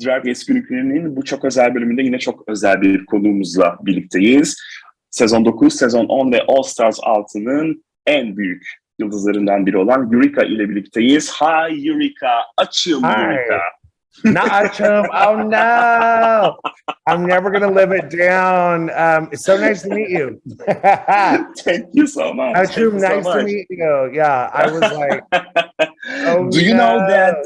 Drag Race Günlüklerinin bu çok özel bölümünde yine çok özel bir konuğumuzla birlikteyiz. Sezon 9, Sezon 10 ve All Stars 6'nın en büyük yıldızlarından biri olan Eureka ile birlikteyiz. Hi Eureka, açım Eureka. Hi. Not Achum. Oh no. I'm never gonna live it down. It's so nice to meet you. Thank you so much. Achum, nice to meet you. Yeah, I was like, oh Do you know that?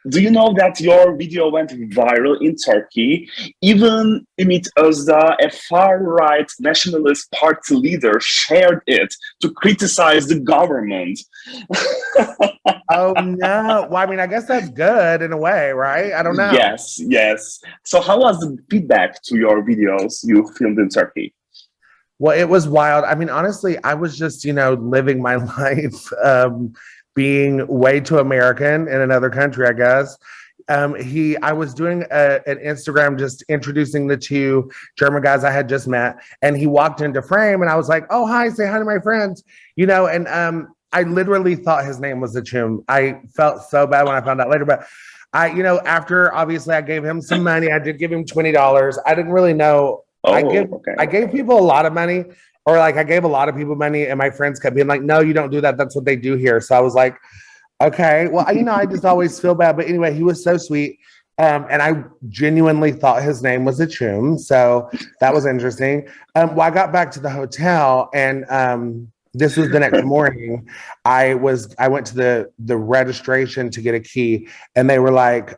Do you know that your video went viral in Turkey? Even Ümit Özdağ, a far-right nationalist party leader, shared it to criticize the government. Oh no. Well, I mean, I guess that's good in a way, right? I don't know. Yes, yes. So how was the feedback to your videos you filmed in Turkey? Well, it was wild. I mean, honestly, I was just, living my life, being way too American in another country, I guess. I was doing an Instagram just introducing the two German guys I had just met, and he walked into frame, and I was like, "Oh, hi, say hi to my friends," and I literally thought his name was Achum. I felt so bad when I found out later, but after obviously I gave him some money. I did give him $20. I didn't really know. Oh, I gave people a lot of money. Or like I gave a lot of people money and my friends kept being like, no, you don't do that. That's what they do here. So I was like, okay, well, I just always feel bad. But anyway, he was so sweet. And I genuinely thought his name was Achum. So that was interesting. Well, I got back to the hotel and this was the next morning. I went to the registration to get a key and they were like,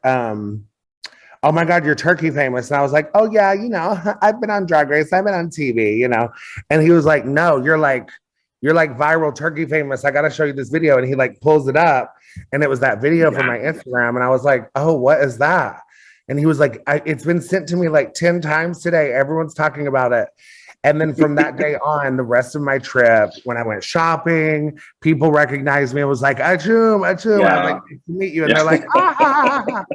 oh my God, you're Turkey famous. And I was like, oh yeah, I've been on Drag Race, I've been on TV, And he was like, no, you're like viral Turkey famous. I got to show you this video. And he like pulls it up and it was that video from my Instagram. And I was like, oh, what is that? And he was like, it's been sent to me like 10 times today. Everyone's talking about it. And then from that day on, the rest of my trip, when I went shopping, people recognized me. It was like, Achum. Yeah. I was like, nice to meet you. And they're like, ah.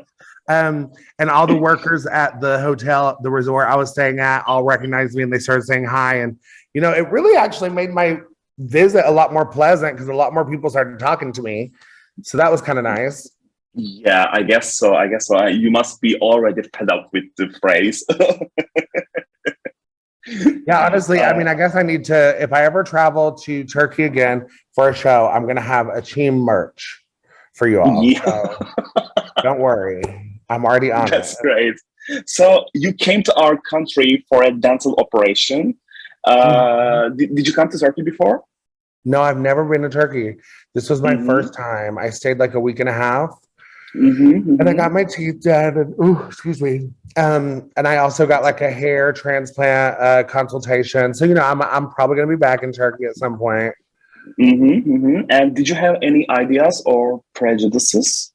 And all the workers at the hotel, the resort I was staying at, all recognized me and they started saying hi. And, it really actually made my visit a lot more pleasant because a lot more people started talking to me. So that was kind of nice. Yeah, I guess so. You must be already fed up with the phrase. Yeah, honestly, I mean, I guess I need to, if I ever travel to Turkey again for a show, I'm going to have a team merch for you all. Yeah. So don't worry. I'm already on That's great. So you came to our country for a dental operation. Did you come to Turkey before? No, I've never been to Turkey. This was my first time. I stayed like a week and a half. And I got my teeth done and excuse me. And I also got like a hair transplant consultation. So, I'm probably going to be back in Turkey at some point. And did you have any ideas or prejudices?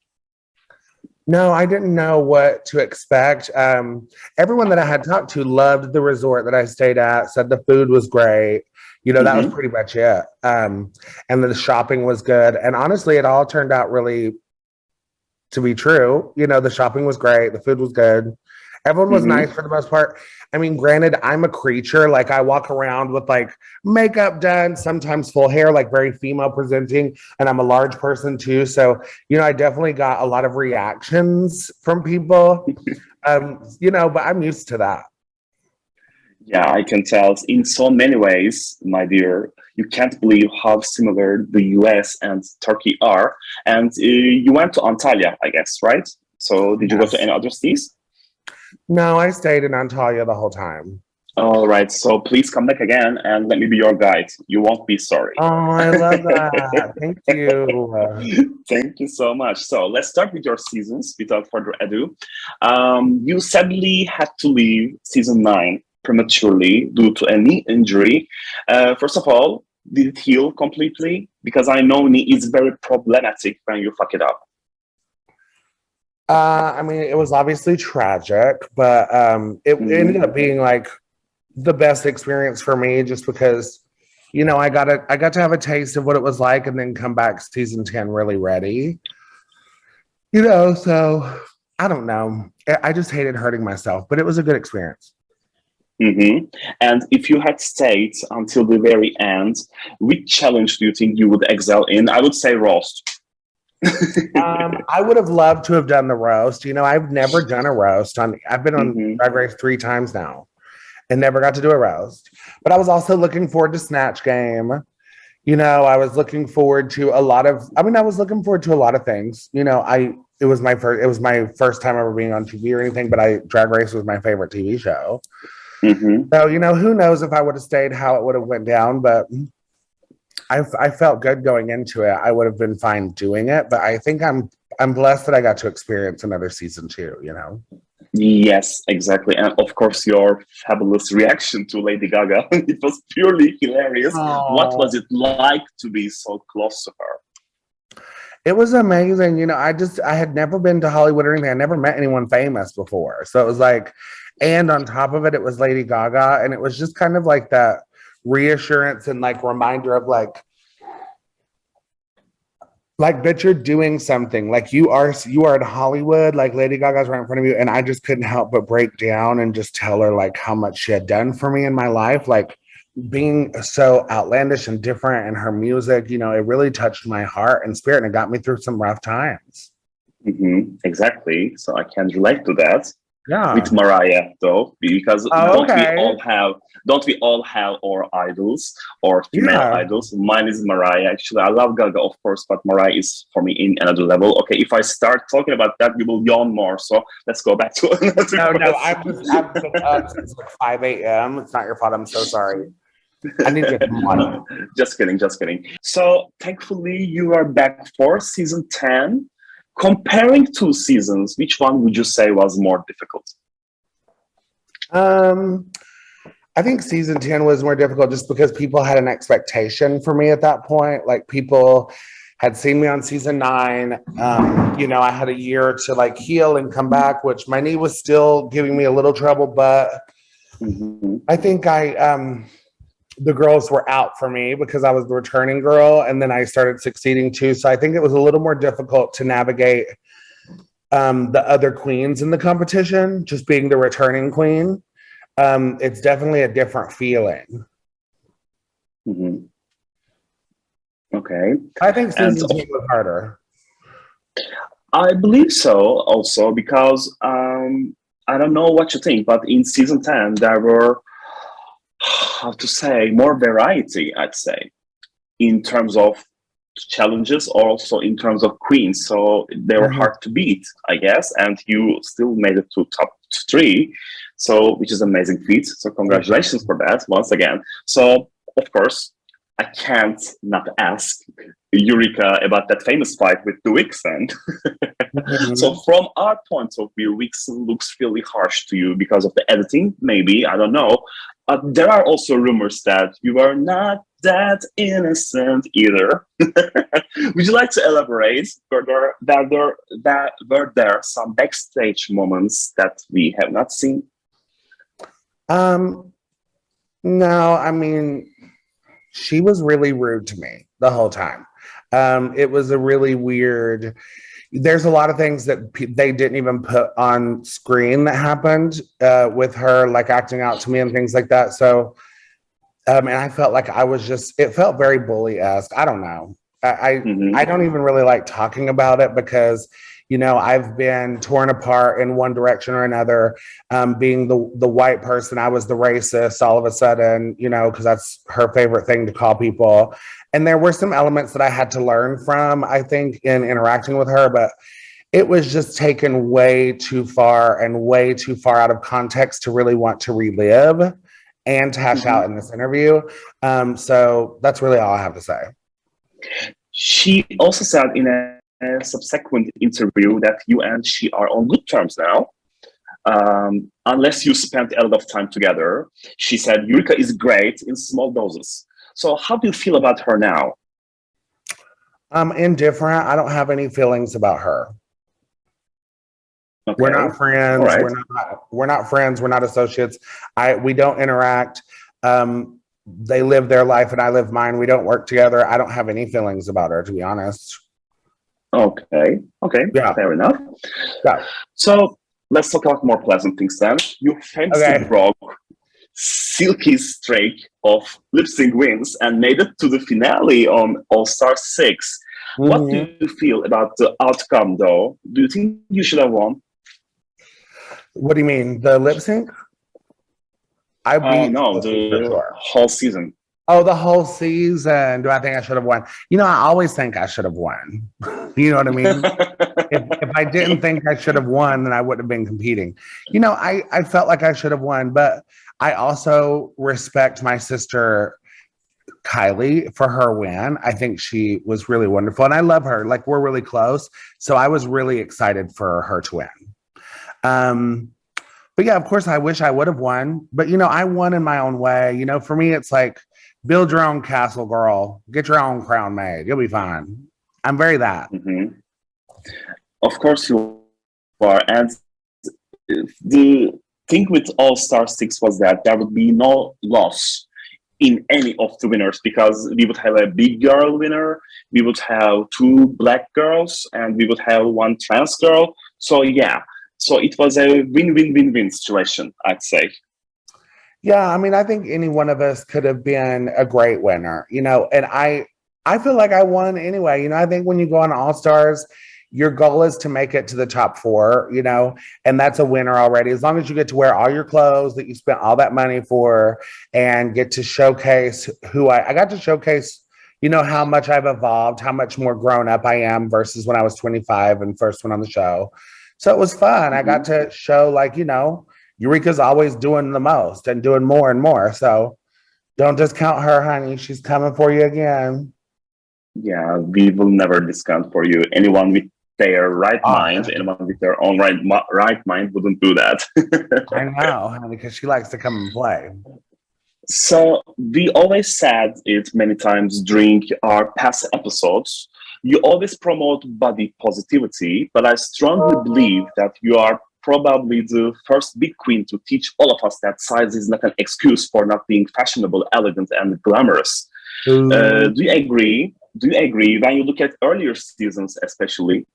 No, I didn't know what to expect. Everyone that I had talked to loved the resort that I stayed at, said the food was great. That was pretty much it. And the shopping was good. And honestly, it all turned out really to be true. The shopping was great. The food was good. Everyone was nice for the most part. I mean, granted, I'm a creature. Like I walk around with like makeup done, sometimes full hair, like very female presenting. And I'm a large person too. So, I definitely got a lot of reactions from people, but I'm used to that. Yeah, I can tell in so many ways, my dear. You can't believe how similar the US and Turkey are. And you went to Antalya, I guess, right? So did you go to any other cities? No, I stayed in Antalya the whole time. All right. So please come back again and let me be your guide. You won't be sorry. Oh, I love that. Thank you. Thank you so much. So let's start with your seasons without further ado. You sadly had to leave season 9 prematurely due to a knee injury. First of all, did it heal completely? Because I know knee is very problematic when you fuck it up. I mean, it was obviously tragic, but it ended up being like the best experience for me just because, I got to have a taste of what it was like and then come back season 10 really ready. So I don't know. I just hated hurting myself, but it was a good experience. And if you had stayed until the very end, which challenge do you think you would excel in? I would say roast. I would have loved to have done the roast. I've never done a roast I've been on Mhm. Drag Race 3 times now and never got to do a roast. But I was also looking forward to Snatch Game. I was looking forward to I was looking forward to a lot of things. It was my first time ever being on TV or anything, but Drag Race was my favorite TV show. Mhm. So, who knows if I would have stayed, how it would have went down, but I felt good going into it. I would have been fine doing it, but I think I'm blessed that I got to experience another season too, Yes, exactly. And of course, your fabulous reaction to Lady Gaga. It was purely hilarious. What Oh, was it like to be so close to her? it was amazing. I had never been to Hollywood or anything. I never met anyone famous before. So it was like, and on top of it, it was Lady Gaga. And it was just kind of like that reassurance and like reminder of like that you're doing something, like you are in Hollywood, like Lady Gaga's right in front of you, and I just couldn't help but break down and just tell her like how much she had done for me in my life, like being so outlandish and different, and her music, it really touched my heart and spirit, and it got me through some rough times. Exactly. So I can relate to that. With Yeah. Mariah though, because Oh, okay. don't we all have our idols or female Yeah. idols? Mine is Mariah. Actually, I love Gaga, of course, but Mariah is for me in another level. Okay, if I start talking about that, we will yawn more. So let's go back to another No, question. I've been up since like 5 a.m. It's not your fault. I'm so sorry. I need to get some water. No, just kidding, just kidding. So thankfully you are back for season 10. Comparing two seasons, which one would you say was more difficult? I think season 10 was more difficult just because people had an expectation for me at that point. Like people had seen me on season 9. I had a year to like heal and come back, which my knee was still giving me a little trouble, but Mhm. I think the girls were out for me because I was the returning girl, and then I started succeeding too. So I think it was a little more difficult to navigate the other queens in the competition, just being the returning queen. It's definitely a different feeling. Mhm. Okay. I think And season 2 was harder. I believe so also because I don't know what you think, but in season 10 there were, how to say, more variety, I'd say, in terms of challenges, also in terms of queens. So they were Mhm. hard to beat, I guess, and you still made it to top 3, so which is an amazing feat. So congratulations for that once again. So of course, I can't not ask Eureka about that famous fight with the Vixen. So Mhm. from our point of view, Vixen looks really harsh to you because of the editing, maybe, I don't know. But there are also rumors that you are not that innocent either. Would you like to elaborate? Were there some backstage moments that we have not seen? Um, no, I mean, she was really rude to me the whole time. It was a really weird. There's a lot of things that they didn't even put on screen that happened with her, like acting out to me and things like that. So, and I felt like it felt very bully-esque. I don't know. I Mhm. don't even really like talking about it because, I've been torn apart in one direction or another. Being the white person, I was the racist all of a sudden, because that's her favorite thing to call people. And there were some elements that I had to learn from, I think, in interacting with her, but it was just taken way too far and way too far out of context to really want to relive and hash out Mhm. in this interview. So that's really all I have to say. She also said in a subsequent interview that you and she are on good terms now. Unless you spent a lot of time together. She said Eureka is great in small doses. So how do you feel about her now? I'm indifferent. I don't have any feelings about her. We're Okay, not all friends. right. We're not friends. We're not associates. We don't interact. They live their life and I live mine. We don't work together. I don't have any feelings about her, to be honest. Okay, okay, Yeah. fair enough. Yeah. So let's talk about more pleasant things then. You famously Okay. broke Silky's streak of lip sync wins and made it to the finale on All Star 6. What do Mhm. you feel about the outcome, though? Do you think you should have won? What do you mean? The lip sync? I beat No, Sophie for the sure. whole season. Oh, the whole season. Do I think I should have won? I always think I should have won. You know what I mean? If I didn't think I should have won, then I wouldn't have been competing. I felt like I should have won, but I also respect my sister Kylie for her win. I think she was really wonderful, and I love her. Like, we're really close, so I was really excited for her to win. Um, but yeah, of course, I wish I would have won. But I won in my own way. For me, it's like build your own castle, girl. Get your own crown made. You'll be fine. I'm very that. Mhm. Of course you are. And the thing with All Star 6 was that there would be no loss in any of the winners because we would have a big girl winner, we would have two black girls, and we would have one trans girl. So yeah, so it was a win-win-win-win situation, I'd say. Yeah, I mean, I think any one of us could have been a great winner, and I feel like I won anyway. I think when you go on All Stars, your goal is to make it to the top four, and that's a winner already. As long as you get to wear all your clothes that you spent all that money for and get to showcase who I got to showcase, how much I've evolved, how much more grown up I am versus when I was 25 and first went on the show. So it was fun. I got to show, like, Eureka's always doing the most and doing more and more. So don't discount her, honey. She's coming for you again. Yeah, we will never discount for you. Anyone with their right mind, anyone with their own right mind wouldn't do that. I know, honey, because she likes to come and play. So we always said it many times during our past episodes. You always promote body positivity, but I strongly believe that you are probably the first big queen to teach all of us that size is not an excuse for not being fashionable, elegant, and glamorous. Do you agree? Do you agree when you look at earlier seasons, especially?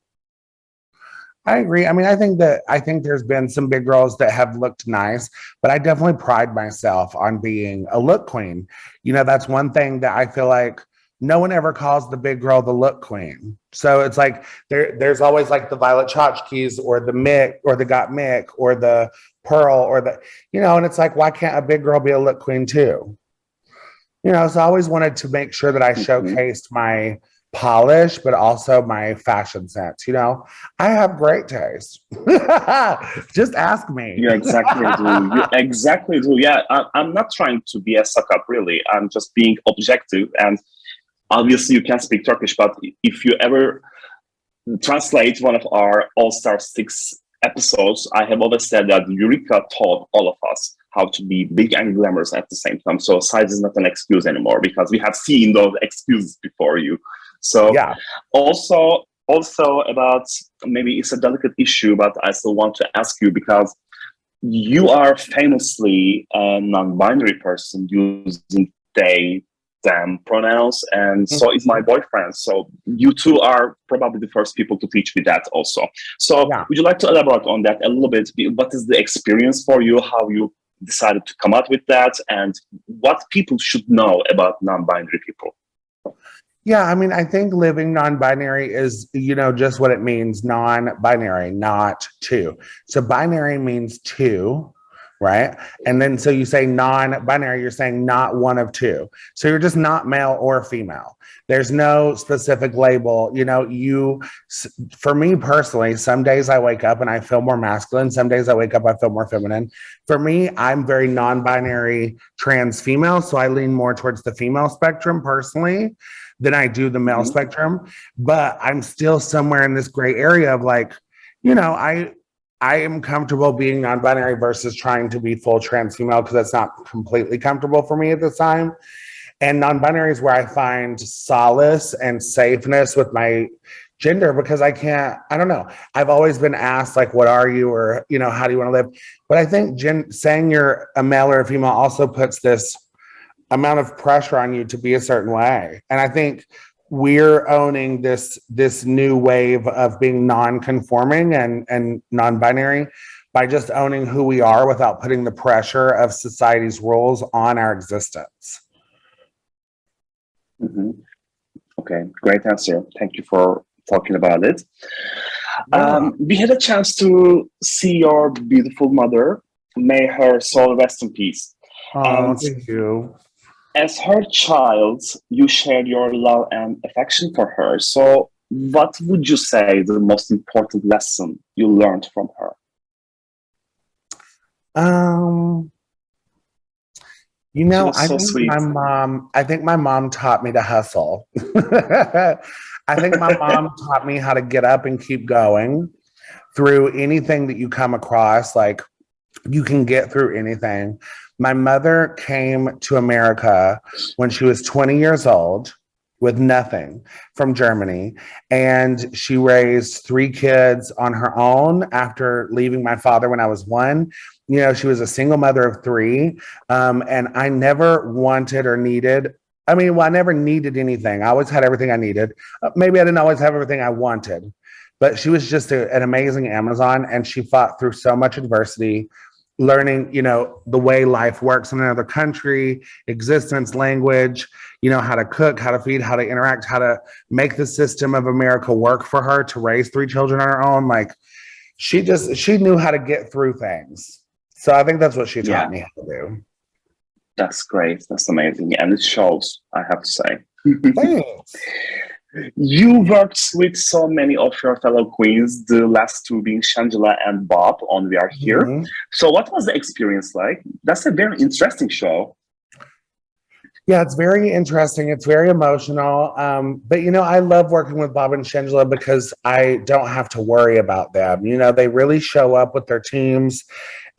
I agree. I mean, I think there's been some big girls that have looked nice, but I definitely pride myself on being a look queen. That's one thing that I feel like no one ever calls the big girl the look queen. So it's like there's always like the Violet Chachkis or the Mick or the Got Mick or the Pearl or and it's like, why can't a big girl be a look queen too? So I always wanted to make sure that I showcased my polish, but also my fashion sense. I have great taste. Just ask me. You exactly do. You exactly do. Yeah, I'm not trying to be a suck up, really. I'm just being objective. And obviously, you can speak Turkish, but if you ever translate one of our All Star 6 episodes, I have always said that Eureka taught all of us how to be big and glamorous at the same time. So size is not an excuse anymore because we have seen those excuses before you. So yeah. Also about, maybe it's a delicate issue, but I still want to ask you because you are famously a non-binary person using they, them pronouns, and so is my boyfriend. So you two are probably the first people to teach me that also. So would you like to elaborate on that a little bit? What is the experience for you? How you decided to come up with that, and what people should know about non-binary people? Yeah, I mean, I think living non-binary is, just what it means, non-binary, not two. So binary means two, right? And then so you say non-binary, you're saying not one of two. So you're just not male or female. There's no specific label. For me personally, some days I wake up and I feel more masculine. Some days I wake up, I feel more feminine. For me, I'm very non-binary trans female. So I lean more towards the female spectrum personally than I do the male spectrum, but I'm still somewhere in this gray area of like, I am comfortable being non-binary versus trying to be full trans female because that's not completely comfortable for me at this time. And non-binary is where I find solace and safeness with my gender because I don't know. I've always been asked like, what are you? Or, how do you want to live? But I think saying you're a male or a female also puts this amount of pressure on you to be a certain way. And I think we're owning this new wave of being non-conforming and non-binary by just owning who we are without putting the pressure of society's rules on our existence. Okay, great answer. Thank you for talking about it. We had a chance to see your beautiful mother. May her soul rest in peace. Oh, And thank you. as her child, you shared your love and affection for her. So, what would you say the most important lesson you learned from her? You know, I think sweet. I think my mom taught me to hustle. I think my mom taught me how to get up and keep going through anything that you come across. Like, you can get through anything. My mother came to America when she was 20 years old with nothing from Germany. And she raised 3 kids on her own after leaving my father when I was 1. You know, she was a single mother of 3. And I never wanted or needed, I never needed anything. I always had everything I needed. Maybe I didn't always have everything I wanted, but she was just an amazing Amazon. And she fought through so much adversity, learning, you know, the way life works in another country, existence, language, you know, how to cook, how to feed, how to interact, how to make the system of America work for her to raise 3 children on her own. Like, she knew how to get through things. So I think that's what she taught me how to do. That's great. That's amazing. And it shows, I have to say. Thanks. You worked with so many of your fellow queens, the last 2 being Shangela and Bob on We Are Here. Mm-hmm. So what was the experience like? That's a very interesting show. Yeah, it's very interesting. It's very emotional. But, you know, I love working with Bob and Shangela because I don't have to worry about them. You know, they really show up with their teams,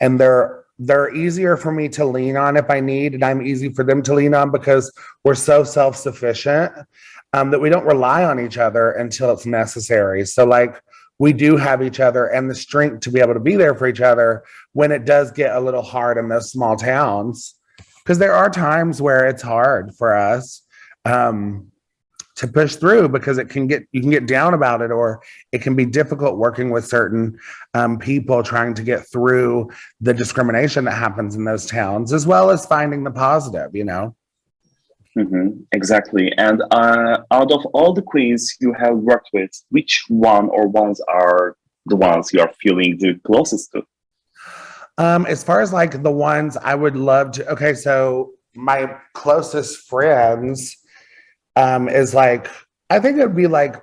and they're easier for me to lean on if I need, and I'm easy for them to lean on because we're so self-sufficient that we don't rely on each other until it's necessary. So, like, we do have each other and the strength to be able to be there for each other when it does get a little hard in those small towns. Because there are times where it's hard for us to push through, because you can get down about it, or it can be difficult working with certain people trying to get through the discrimination that happens in those towns, as well as finding the positive, you know? Exactly. And out of all the queens you have worked with, which one or ones are the ones you are feeling the closest to? As far as like the ones I would love to, okay, so my closest friends is like, I think it would be like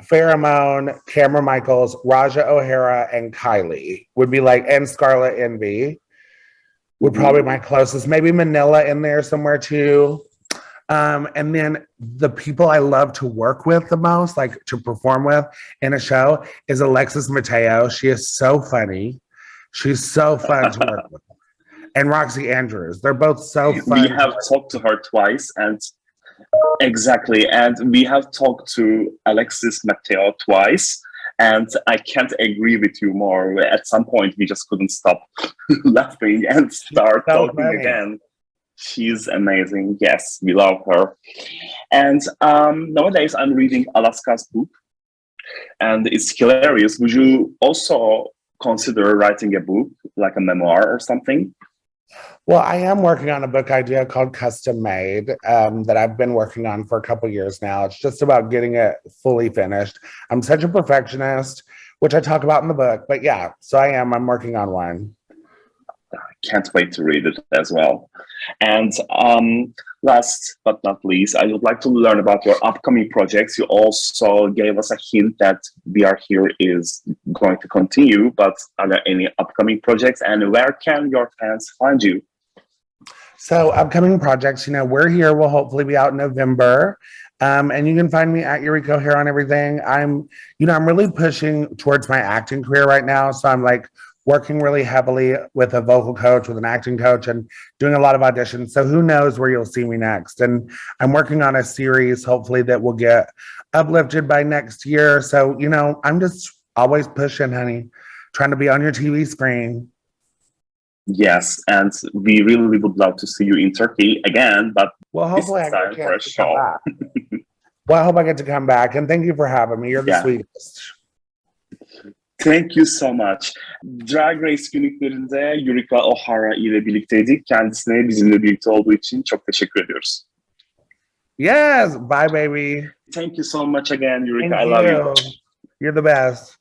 Pheromone, Cameron Michaels, Raja O'Hara, and Kylie would be like, and Scarlet Envy would probably be my closest. Maybe Manila in there somewhere too. And then the people I love to work with the most, like to perform with in a show, is Alexis Mateo. She is so funny. She's so fun to work with. And Roxy Andrews. They're both so fun. We have talked to her twice, and exactly. And we have talked to Alexis Mateo twice, and I can't agree with you more. At some point, we just couldn't stop laughing and start talking again. She's amazing. Yes, we love her. And nowadays, I'm reading Alaska's book, and it's hilarious. Would you also consider writing a book, like a memoir or something? Well, I am working on a book idea called Custom Made that I've been working on for a couple years now. It's just about getting it fully finished. I'm such a perfectionist, which I talk about in the book. But yeah, so I'm working on one. I can't wait to read it as well. And last but not least, I would like to learn about your upcoming projects. You also gave us a hint that We Are Here is going to continue, but are there any upcoming projects, and where can your fans find you? So upcoming projects, you know, We're Here will hopefully be out in November. And you can find me at Eureka here on everything. I'm really pushing towards my acting career right now. So I'm like working really heavily with a vocal coach, with an acting coach, and doing a lot of auditions. So who knows where you'll see me next. And I'm working on a series, hopefully, that will get uplifted by next year. So, you know, I'm just always pushing, honey, trying to be on your TV screen. Yes, and we really would love to see you in Turkey again, but hopefully it's time for a show. Well, I hope I get to come back, and thank you for having me. You're the sweetest. Thank you so much. Drag Race günlüklerinde Eureka O'Hara ile birlikteydik. Kendisine bizimle birlikte olduğu için çok teşekkür ediyoruz. Yes. Bye, baby. Thank you so much again, Eureka. Thank I love you. You're the best.